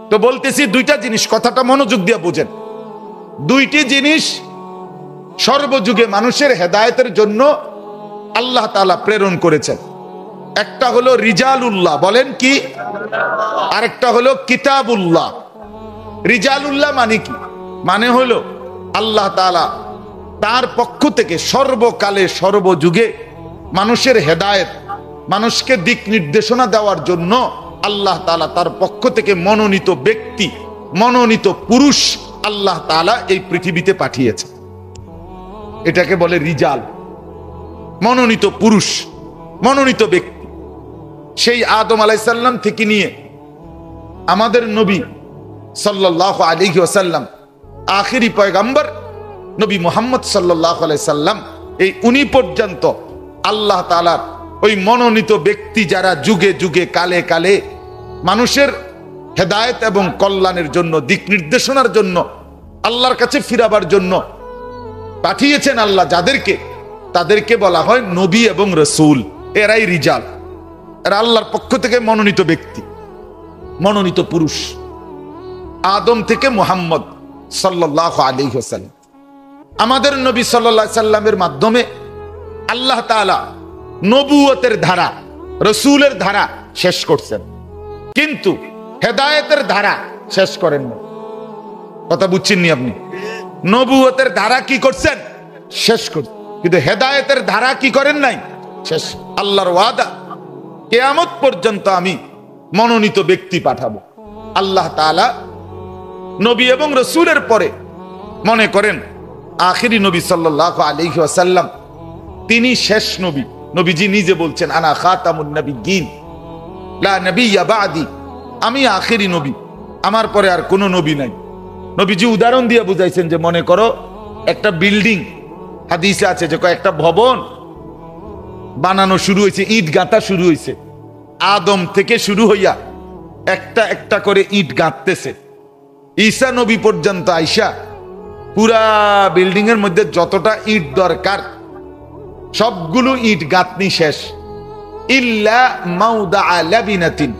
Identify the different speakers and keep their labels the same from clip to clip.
Speaker 1: তো বলতেছি দুইটা জিনিস, কথাটা মনোযোগ দিয়ে বোঝেন। দুইটি জিনিস সর্বযুগে মানুষের হেদায়েতের জন্য আল্লাহ তাআলা প্রেরণ করেছেন। একটা হলো রিজালুল্লাহ, বলেন কি? আরেকটা হলো কিতাবুল্লাহ। রিজালুল্লাহ মানে কি? মানে হলো আল্লাহ তাআলা তার পক্ষ থেকে সর্বকালে সর্বযুগে মানুষের হেদায়েত, মানুষকে দিক নির্দেশনা দেওয়ার জন্য আল্লাহ তাআলা তার পক্ষ থেকে মনোনীত ব্যক্তি, মনোনীত পুরুষ আল্লাহ তাআলা এই পৃথিবীতে পাঠিয়েছে। এটাকে বলে রিজাল, মনোনীত পুরুষ, মনোনীত ব্যক্তি। সেই আদম আলাইহিস সালাম থেকে নিয়ে আমাদের নবী সাল্লাল্লাহু আলাইহি ওয়াসাল্লাম, আখিরি পয়গম্বর নবী মুহাম্মদ সাল্লাল্লাহু আলাইহি সাল্লাম, এই উনি পর্যন্ত আল্লাহ তাআলার ওই মনোনীত ব্যক্তি যারা যুগে যুগে কালে কালে মানুষের হেদায়েত এবং কল্যাণের জন্য, দিক নির্দেশনার জন্য, আল্লাহর কাছে ফিরাবার জন্য পাঠিয়েছেন আল্লাহ যাদেরকে, তাদেরকে বলা হয় নবী এবং রাসূল। এরাই রিজাল, এরা আল্লাহর পক্ষ থেকে মনোনীত ব্যক্তি, মনোনীত পুরুষ। আদম থেকে মুহাম্মদ সাল্লাল্লাহু আলাইহি ওয়াসাল্লাম, আমাদের নবী সাল্লাল্লাহু আলাইহি সাল্লামের মাধ্যমে আল্লাহ তাআলা নবুয়তের ধারা, রাসূলের ধারা শেষ করছেন, কিন্তু হেদায়েতের ধারা শেষ করেন না। কথা বুঝছেননি আপনি? নবুয়তের ধারা কি করছেন? শেষ করছেন, কিন্তু হেদায়েতের ধারা কি করেন নাই? শেষ। আল্লাহর ওয়াদা, কিয়ামত পর্যন্ত আমি মনোনীত ব্যক্তি পাঠাবো। আল্লাহ তাআলা নবী এবং রাসূলের পরে মনে করেন আখিরি নবী সাল্লাল্লাহু আলাইহি ওয়াসাল্লাম, তিনি শেষ নবী। নবীজি নিজে বলছেন, আনা খাতামুন নবিয়্যিন লা নবিয়্যা বাদি, আমি আখিরি নবী, আমার পরে আর কোনো নবী নাই। নবীজি উদাহরণ দিয়ে বুঝাইছেন যে মনে করো একটা বিল্ডিং, হাদিসে আছে যে কয়েকটা ভবন বানানো শুরু হয়েছে, ইট গাঁথা শুরু হয়েছে, আদম থেকে শুরু হইয়া একটা একটা করে ইট গাঁথতেছে। ঈসা নবী পর্যন্ত আইসা পুরা বিল্ডিং এর মধ্যে যতটা ইট দরকার সবগুলো ইট গাঁথনি শেষ, ইল্লা মাউদা লাবিনাতিন,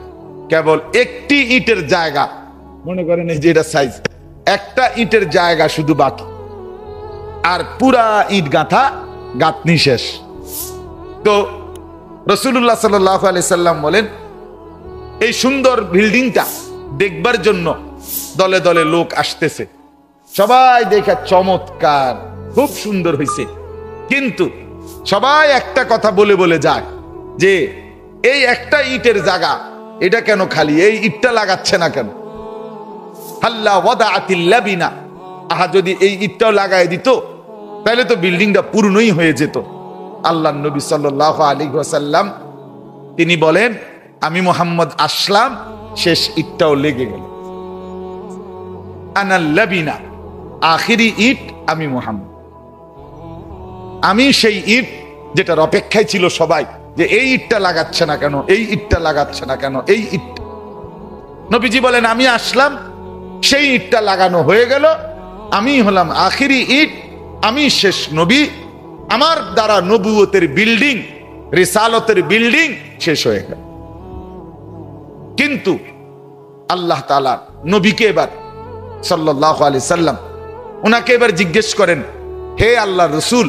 Speaker 1: কেবল একটি ইটের জায়গা, মনে করেন এই যে এটা সাইজ, একটা ইটের জায়গা শুধু বাকি, আর পুরা ইট গাঁথা গাঁথনি শেষ। তো রাসূলুল্লাহ সাল্লাল্লাহু আলাইহি সাল্লাম বলেন, এই সুন্দর বিল্ডিংটা দেখবার জন্য দলে দলে লোক আসতেছে, সবাই দেখে চমৎকার, খুব সুন্দর হয়েছে, কিন্তু সবাই একটা কথা বলে বলে যায় যে এই একটা ইটের জায়গা, এটা কেন খালি, এই ইটটা লাগাচ্ছে না কেন? হাল্লা ওয়াদাআতিল লাবিনা, আহা যদি এই ইটটাও লাগাই দিত তাহলে তো বিল্ডিংটা পূর্ণই হয়ে যেত। আল্লাহর নবী সাল্লাল্লাহু আলাইহি ওয়াসাল্লাম তিনি বলেন, আমি মুহাম্মদ আসলাম, শেষ ইটটাও লেগে গেল। আনাল লাবিনা, আখিরি ইট আমি মুহাম্মদ, আমি সেই ইট যেটার অপেক্ষায় ছিল সবাই, যে এই ইটটা লাগাচ্ছে না কেন, এই ইটটা লাগাচ্ছে না কেন, এই ইট। নবীজি বলেন, আমি আসলাম, সেই ইটটা লাগানো হয়ে গেল, আমি হলাম আখিরি ইট, আমি শেষ নবী, আমার দ্বারা নবুয়তের বিল্ডিং, রিসালতের বিল্ডিং শেষ হয়ে গেল। কিন্তু আল্লাহ তাআলা নবীকে এবার সাল্লাল্লাহু আলাইহি সাল্লাম, ওনাকে এবার জিজ্ঞেস করেন, হে আল্লাহর রাসূল,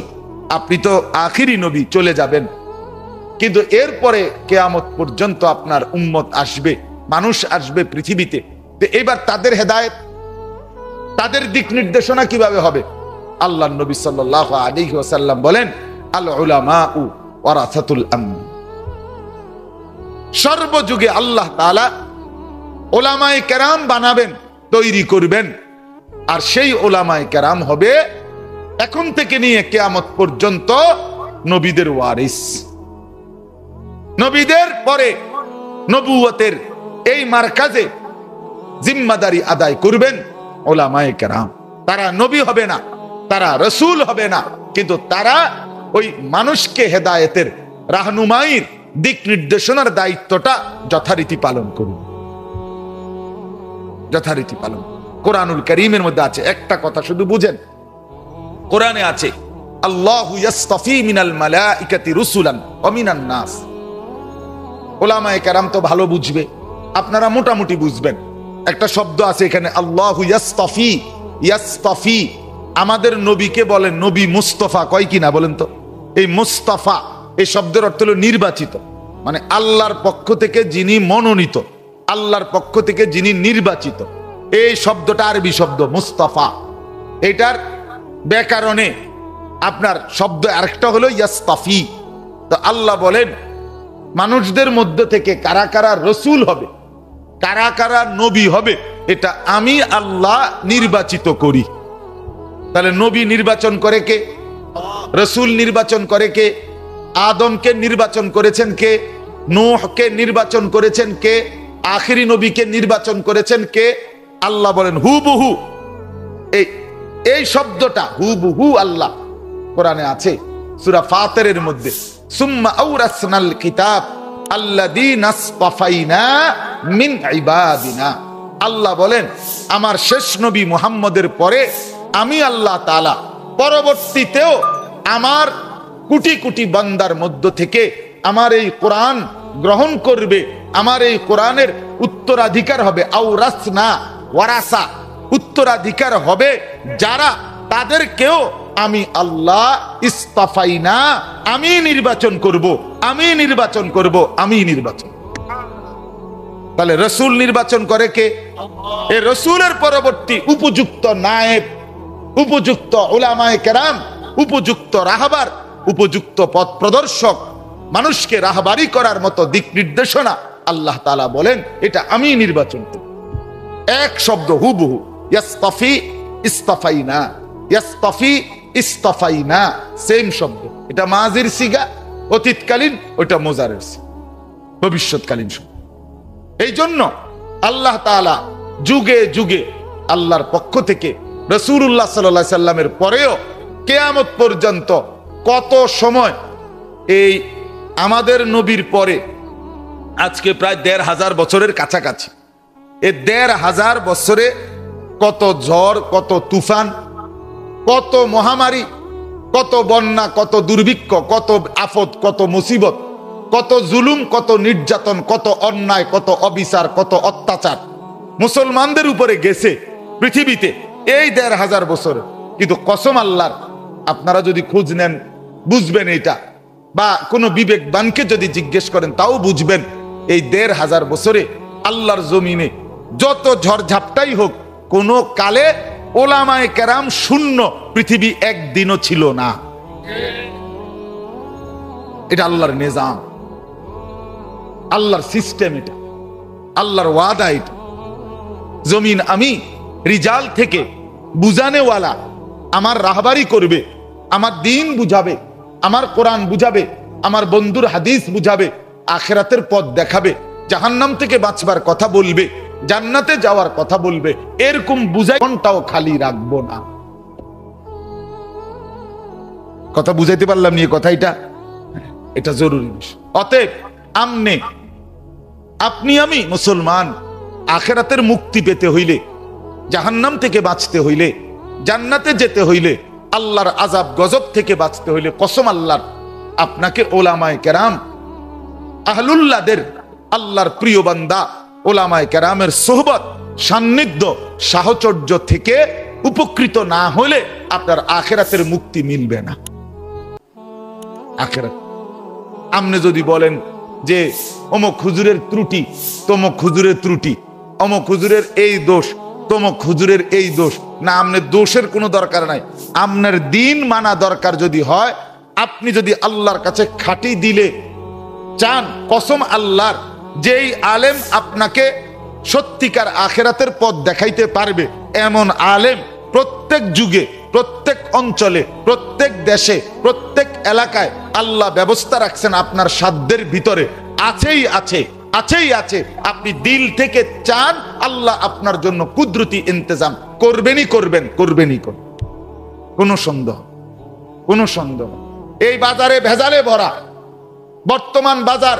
Speaker 1: আপনি তো আখিরি নবী, চলে যাবেন, কিন্তু এরপরে কিয়ামত পর্যন্ত আপনার উম্মত আসবে, মানুষ আসবে পৃথিবীতে, তো এবার তাদের হেদায়েত, তাদের দিক নির্দেশনা কিভাবে হবে? আল্লাহর নবী সাল্লাল্লাহু আলাইহি ওয়াসাল্লাম বলেন, আল উলামাউ ওয়ারাসাতুল আমবিয়া, সর্বযুগে আল্লাহ তাআলা উলামায়ে কেরাম বানাবেন, তৈরি করবেন, আর সেই উলামায়ে কেরাম হবে এখন থেকে নিয়ে কিয়ামত পর্যন্ত নবীদের ওয়ারিস। নবীদের পরে নবুয়তের এই মারকাজে জিম্মাদারি আদায় করবেন উলামায়ে কেরাম। তারা নবী হবে না, তারা রাসূল হবে না, কিন্তু তারা ওই মানুষকে হেদায়েতের, রাহনুমাইর, দিক নির্দেশনার দায়িত্বটা যথারীতি পালন করুন, যথারীতি পালন। কোরআনুল কারীমের মধ্যে আছে একটা কথা, শুধু বুঝেন, কোরআনে আছে, আল্লাহু ইয়াসতাফি মিনাল মালাইকাতি রুসুলান ওয়া মিনান নাস। উলামায়ে কেরাম তো ভালো বুঝবে, আপনারা মোটামুটি বুঝবেন, একটা শব্দ আছে এখানে, আল্লাহু ইয়াসতাফি। ইয়াসতাফি আমাদের নবীকে বলেন নবী মুস্তাফা, কয় কিনা বলেন তো? এই মুস্তাফা এই শব্দের অর্থ হলো নির্বাচিত, মানে আল্লাহর পক্ষ থেকে যিনি মনোনীত, আল্লাহর পক্ষ থেকে যিনি নির্বাচিত। এই শব্দটা আরবি শব্দ মুস্তাফা। এটার ব্যাকরণে আপনার শব্দ আরেকটা হলো ইয়াসতাফি। তো আল্লাহ বলেন মানুষদের মধ্য থেকে কারা কারা রসুল হবে, কারা কারা নবী হবে, এটা আমি আল্লাহ নির্বাচিত করি। তাহলে নবী নির্বাচন করে কে? রসুল নির্বাচন করে কে? আদমকে নির্বাচন করেছেন কে? নূহকে নির্বাচন করেছেন কে? আখিরি নবীকে নির্বাচন করেছেন কে? আল্লাহ বলেন হুবহু। এই শব্দটা হুবহু আল্লাহ কোরআনে আছে সূরা ফাতিরের মধ্যে, সুম্মা আওরাসনাল কিতাব আল্লাযীনা আসতাফাইনা মিন ইবাদিনা। আল্লাহ বলেন আমার শেষ নবী মুহাম্মদের পরে আমি আল্লাহ তাআলা পরবর্তীতেও আমার কোটি কোটি বান্দার মধ্য থেকে আমার এই কোরআন গ্রহণ করবে, আমার এই কোরআনের উত্তরাধিকার হবে। আওরাসনা ওয়ারাসা, উত্তরাধিকার হবে যারা, তাদেরকেও আমি আল্লাহ ইস্তাফাইনা, আমি নির্বাচন করব, আমি নির্বাচন করব, আমি নির্বাচন। তাহলে রসুল নির্বাচন করে কে? এই রসুলের পরবর্তী উপযুক্ত নায়েব, উপযুক্ত উলামায়ে কেরাম, উপযুক্ত রাহবার, উপযুক্ত পথ প্রদর্শক, মানুষকে রাহবারি করার মতো দিক নির্দেশনা আল্লাহ তাআলা বলেন এটা আমি নির্বাচন করি। এক শব্দ হুবহু, ইয়াসতাফি ইস্তাফাইনা, ইয়াসতাফি ইস্তাফাইনা, সেম শব্দ। এটা মাজির সিগা অতীতকালীন, ওটা মুজারের সিগা ভবিষ্যৎকালীন শব্দ। এই জন্য আল্লাহ তাআলা যুগে যুগে আল্লাহর পক্ষ থেকে রাসূলুল্লাহ সাল্লাল্লাহু আলাইহি সাল্লামের পরেও কিয়ামত পর্যন্ত কত সময় এই আমাদের নবীর পরে আজকে প্রায় ১৫০০ বছরের কাছাকাছি, এই ১৫০০ বছরে কত ঝড়, কত তুফান, কত মহামারী, কত বন্যা, কত দুর্ভিক্ষ, কত আফত, কত মুসিবত, কত জুলুম, কত নির্যাতন, কত অন্যায়, কত অবিচার, কত অত্যাচার মুসলমানদের উপরে গেছে পৃথিবীতে এই ১৫০০ বছরে। কিন্তু কসম আল্লাহর, আপনারা যদি খোঁজ নেন বুঝবেন এটা, বা কোনো বিবেকবানকে যদি জিজ্ঞেস করেন তাও বুঝবেন, এই ১৫০০ বছরে আল্লাহর জমিনে যত ঝড়ঝাপটাই হোক, কোন কালে ওলামায়ে কেরাম শূন্য পৃথিবী একদিনও ছিল না। এটা আল্লাহর নিজাম, আল্লাহর সিস্টেম, এটা আল্লাহর ওয়াদা। এটা জমিন আমি রিজাল থেকে বুঝানেওয়ালা, আমার রাহবারি করবে, আমার দিন বুঝাবে, আমার কোরআন বুঝাবে, আমার বন্ধুর হাদিস বুঝাবে, আখিরাতের পথ দেখাবে, জাহান্নাম থেকে বাঁচবার কথা বলবে, জান্নাতে যাওয়ার কথা বলবে, এরকম বুঝাই কোনটাও খালি রাখবো না। কথা বুঝাইতে পারলাম নিয়ে কথা, এটা জরুরি বিষয়। অতএব আপনি আমি মুসলমান আখিরাতের মুক্তি পেতে হইলে, জাহান্নাম থেকে বাঁচতে হইলে, জান্নাতে যেতে হইলে, আল্লাহর আযাব গজব থেকে বাঁচতে হইলে, কসম আল্লাহর, আপনাকে ওলামায়ে কেরাম, আহলুল্লাহদের, আল্লাহর প্রিয় বান্দা ওলামায়ে কেরামের সোহবত, সান্নিধ্য, সাহচর্য থেকে উপকৃত না হলে আপনার আখিরাতের মুক্তি মিলবে না। আখিরাত আপনি যদি বলেন যে অমুক হুজুরের ত্রুটি, তমুক হুজুরের ত্রুটি, অমুক হুজুরের এই দোষ, তমুক হুজুরের এই দোষ, না, আপনার দোষের কোনো দরকার নাই। আপনার দিন মানা দরকার যদি হয়, আপনি যদি আল্লাহর কাছে খাঁটি দিলে চান, কসম আল্লাহর, যেই আলেম আপনাকে সত্যিকার আখিরাতের পথ দেখাইতে পারবে, এমন আলেম প্রত্যেক যুগে, প্রত্যেক অঞ্চলে, প্রত্যেক দেশে, প্রত্যেক এলাকায় আল্লাহ ব্যবস্থা রাখছেন আপনার সাধ্যের ভিতরে, আছেই আছে, আছেই আছে। আপনি দিল থেকে চান, আল্লাহ আপনার জন্য কুদরতি ইন্তজাম করবেনই করবেন, করবেনই করবেন, কোনো সন্দেহ, কোনো সন্দেহ। এই বাজারে ভেজালে ভরা, বর্তমান বাজার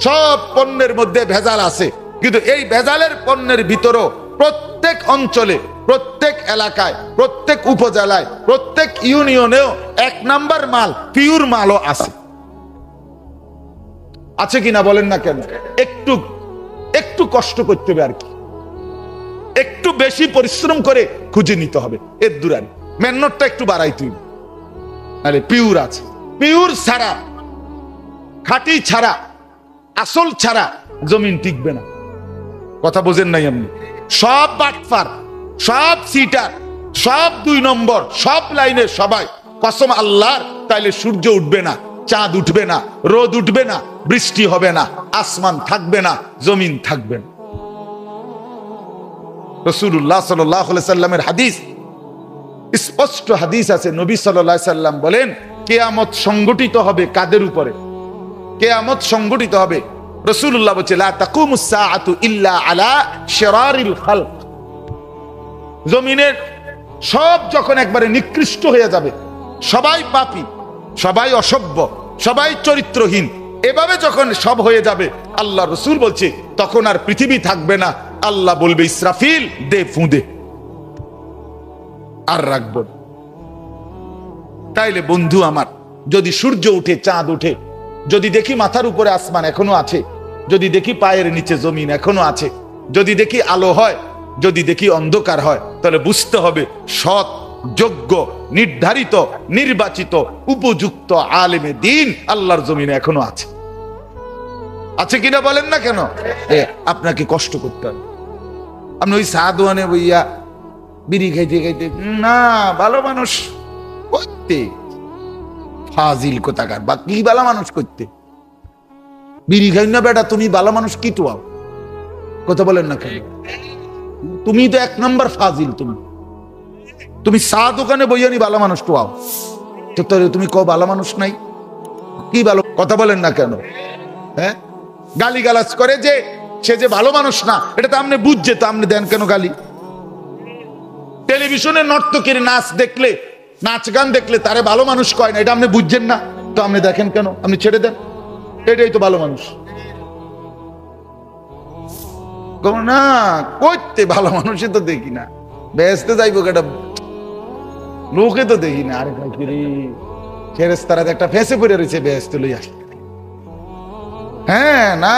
Speaker 1: সব পণ্যের মধ্যে ভেজাল আছে, কিন্তু এই ভেজালের পণ্যের ভিতরও প্রত্যেক অঞ্চলে, প্রত্যেক এলাকায়, প্রত্যেক উপজেলায়, প্রত্যেক ইউনিয়নেও ১ নাম্বার মাল, পিওর মালও আছে। আছে কিনা বলেন না কেন? একটু কষ্ট করতে হবে আর কি, একটু বেশি পরিশ্রম করে খুঁজে নিতে হবে। এর দূরানি মেহনতটা একটু বাড়াই তুই, আরে পিওর আছে, পিওর ছাড়া, খাঁটি ছাড়া, আসল ছাড়া জমিন টিকবে না। কথা বোঝেন নাই আপনি? সব বাটফার, সব সিটার, সব 2 নম্বর, সব লাইনের সবাই কসম আল্লাহর, তাইলে সূর্য উঠবে না, চাঁদ উঠবে না, রোদ উঠবে না, বৃষ্টি হবে না, আসমান থাকবে না, জমিন থাকবে না। রাসূলুল্লাহ সাল্লাল্লাহু আলাইহি সাল্লামের হাদিস, স্পষ্ট হাদিস আছে, নবী সাল্লাল্লাহু আলাইহি সাল্লাম বলেন কিয়ামত সংগঠিত হবে কাদের উপরে? কিয়ামত সংগঠিত হবে, রাসূলুল্লাহ বলেন লা তাকুমুস সাআতু ইল্লা আলা শিরারিল খালক। জমিনের সব যখন একবারে নিকৃষ্ট হয়ে যাবে, সবাই পাপী, সবাই অসভ্য, সবাই চরিত্রহীন, এভাবে যখন সব হয়ে যাবে, আল্লাহ রাসূল বলছে তখন আর পৃথিবী থাকবে না। আল্লাহ বলবে ইসরাফিল দে ফুঁদে, আর রাখবো। তাইলে বন্ধু আমার, যদি সূর্য উঠে, চাঁদ উঠে, যদি দেখি মাথার উপরে আসমান এখনো আছে, যদি দেখি পায়ের নিচে জমিন এখনো আছে, যদি দেখি আলো হয়, যদি দেখি অন্ধকার হয়, তাহলে বুঝতে হবে সৎ, যোগ্য, নির্ধারিত, নির্বাচিত, উপযুক্ত আলেমে দিন আল্লাহর জমিনে এখনো আছে। আছে কিনা বলেন না কেন? আপনাকে কষ্ট করতে হবে। আপনি ওই সাদওয়ানে বইয়া বিড়ি খাইতে খাইতে, না ভালো মানুষ করতে, ফাজিল কোথাকার, বা কি ভালো মানুষ করতে, বিড়ি খাই না বেটা, তুমি ভালো মানুষ কি টোয়াও? কথা বলেন না কেন? তুমি তো 1 নম্বর ফাজিল। তুমি চা দোকানে বইয়া নি ভালো মানুষ টোয়াও, তো তুমি কো ভালো মানুষ নাই, কি ভালো? কথা বলেন না কেন? হ্যাঁ, গালি গালাজ করে যে সে যে ভালো মানুষ না, এটা তো আপনি বুঝছে, তো আপনি দেন কেন গালি? টেলিভিশনে নর্তকীর নাচ দেখলে, নাচ গান দেখলে তারে ভালো মানুষ কয় না, এটা আপনি বুঝছেন না, তো আপনি দেখেন কেন? আপনি ছেড়ে দেন, এটাই তো ভালো মানুষ। না করতে ভালো মানুষই তো দেখি না, বেহেশতে যাইব কেটা লোকে তো দেখি না। আরে ফেরেশতারা একটা ফেসে পড়ে রয়েছে, বেহেশতে লই আসে। হ্যাঁ না,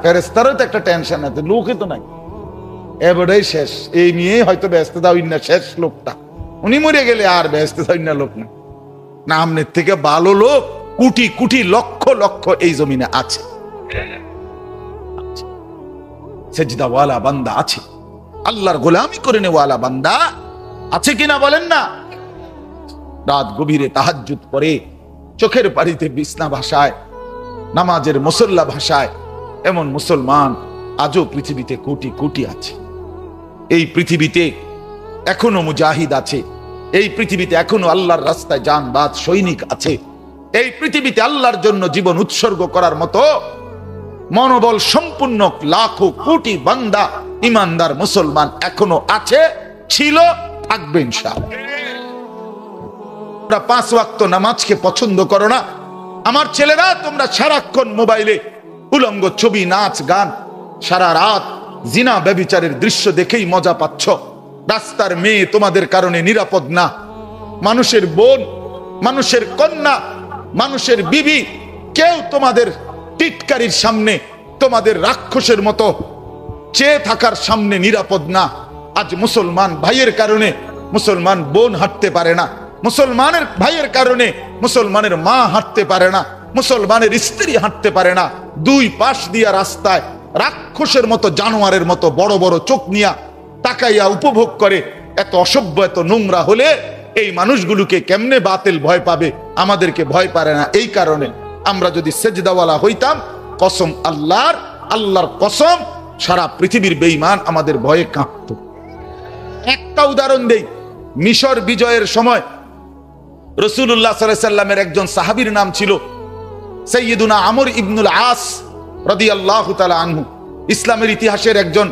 Speaker 1: ফেরেশতারও তো একটা টেনশন আছে, লোকে তো নাই, এবারেই শেষ। এই নিয়ে হয়তো বেহেশতে যাওই না, শেষ লোকটা, উনি মরে গেলে আর বেহেশতে যাওই না লোক না। না, আমনের থেকে ভালো লোক কোটি কোটি লক্ষ লক্ষ এই জমিনে আছে, সেজদাওয়ালা বান্দা আছে, আল্লাহর গোলামি করে নেওয়ালা বান্দা আছে কিনা বলেন না? রাত গভীরে তাহাজ্জুদ পড়ে, চোখের পানিতে বিছনা ভাসায়, নামাজের মুসল্লা ভাসায়, এমন মুসলমান আজও পৃথিবীতে কোটি কোটি আছে। এই পৃথিবীতে এখনো মুজাহিদ আছে, এই পৃথিবীতে এখনো আল্লাহর রাস্তায় জানবাজ সৈনিক আছে, এই পৃথিবীতে আল্লাহর জন্য জীবন উৎসর্গ করার মতো মনোবল সম্পূর্ণ লাখো কোটি বান্দা, ইমানদার মুসলমান এখনো আছে, ছিল, থাকবে ইনশাআল্লাহ। 5 ওয়াক্ত নামাজকে পছন্দ করো না? আমার ছেলেরা, তোমরা সারাক্ষণ মোবাইলে উলঙ্গ ছবি, নাচ গান, সারা রাত জিনা ব্যভিচারের দৃশ্য দেখেই মজা পাচ্ছ। রাস্তার মেয়ে তোমাদের কারণে নিরাপদ না, মানুষের বোন, মানুষের কন্যা, মানুষের বিবি, কেউ তোমাদের টিটকারির সামনে, তোমাদের রাক্ষসের মতো চেয়ে থাকার সামনে নিরাপদ না। আজ মুসলমান ভাইয়ের কারণে মুসলমান বোন হাঁটতে পারে না, মুসলমানের ভাইয়ের কারণে মুসলমানের মা হাঁটতে পারে না, মুসলমানের স্ত্রী হাঁটতে পারে না। 2 পাশ দিয়া রাস্তায় রাক্ষসের মতো, জানোয়ারের মতো বড় বড় চোখ নিয়া তাকাইয়া উপভোগ করে। এত অসভ্য, এত নোংরা হলে এই মানুষগুলোকে কেমনে বাতিল ভয় পাবে? আমাদেরকে ভয় পারে না। এই কারণে আমরা যদি সেজদাওয়ালা হইতাম, কসম আল্লাহর, আল্লাহর কসম, সারা পৃথিবীর বেঈমান আমাদের ভয়ে কাঁপত। একটা উদাহরণ দেই, মিশর বিজয়ের সময় রাসূলুল্লাহ সাল্লাল্লাহু আলাইহি সাল্লামের একজন সাহাবীর নাম ছিল সাইয়্যিদুনা আমর ইবনুল আস রাদিয়াল্লাহু তাআলা আনহু। ইসলামের ইতিহাসের একজন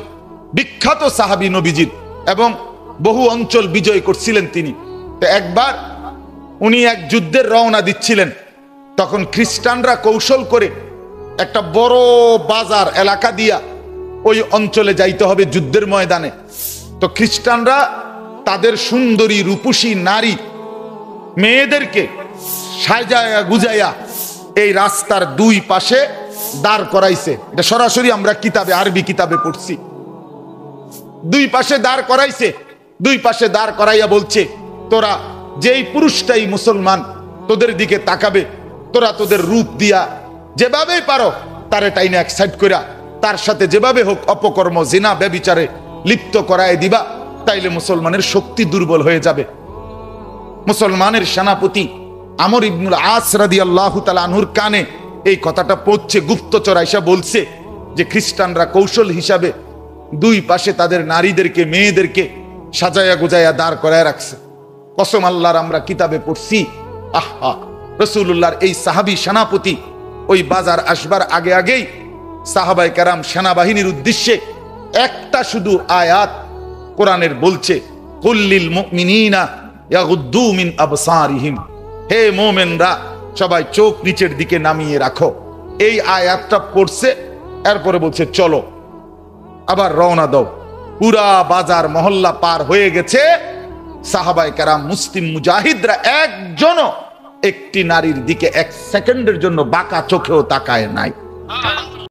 Speaker 1: বিখ্যাত সাহাবী নবীজির, এবং বহু অঞ্চল বিজয় করছিলেন তিনি। তো একবার উনি এক যুদ্ধের রওনা দিচ্ছিলেন, তখন খ্রিস্টানরা কৌশল করে একটা বড় বাজার এলাকা দিয়া ওই অঞ্চলে যাইতে হবে যুদ্ধের ময়দানে। তো খ্রিস্টানরা তাদের সুন্দরী রূপসী নারী মেয়েদেরকে সাজায়া গুজায়া এই রাস্তার 2 পাশে দাঁড় করাইছে। এটা সরাসরি আমরা কিতাবে, আরবি কিতাবে পড়ছি। দুই পাশে দাঁড় করাইছে, দুই পাশে দাঁড় করাইয়া বলছে, তোরা যেই পুরুষটাই মুসলমান তোদের দিকে তাকাবে, তোরা তোদের রূপ দিয়া যেভাবেই পারো তারে টাইনে এক সাইড কইরা তার সাথে যেভাবে হোক অপকর্ম জিনা ব্যভিচারে লিপ্ত করায় দিবা, তাইলে মুসলমানের শক্তি দুর্বল হয়ে যাবে। মুসলমানের সেনাপতি আমর ইবনুল আস রাদিয়াল্লাহু তাআলা আনহুর কানে এই কথাটা পৌঁছে গুপ্তচর আইসা বলছে যে খ্রিস্টানরা কৌশল হিসাবে দুই পাশে তাদের নারীদেরকে মেয়েদেরকে সাজায়া গুজায়া দাঁড় করায় রাখছে। কসম আল্লাহর, আমরা কিতাবে পড়ছি, আহা রাসূলুল্লাহর এই সাহাবী সেনাপতি ওই বাজার আসবার আগে আগেই সাহাবায়ে কেরাম সেনাবাহিনীর উদ্দেশ্যে একটা শুধু আয়াত কোরআনের বলছে, কুল্লিল মুমিনিনা ইয়াগুদ্দু মিন আবসারিহিম, হে মুমিনরা সবাই চোখ নিচের দিকে নামিয়ে রাখো। এই আয়াতটা পড়ছে, এরপরে বলছে চলো আবার রওনা দাও। পুরা বাজার মহল্লা পার হয়ে গেছে, সাহাবায়ে কেরাম মুসলিম মুজাহিদরা একজনও একটি নারীর দিকে এক সেকেন্ডের জন্য বাঁকা চোখেও তাকায় নাই।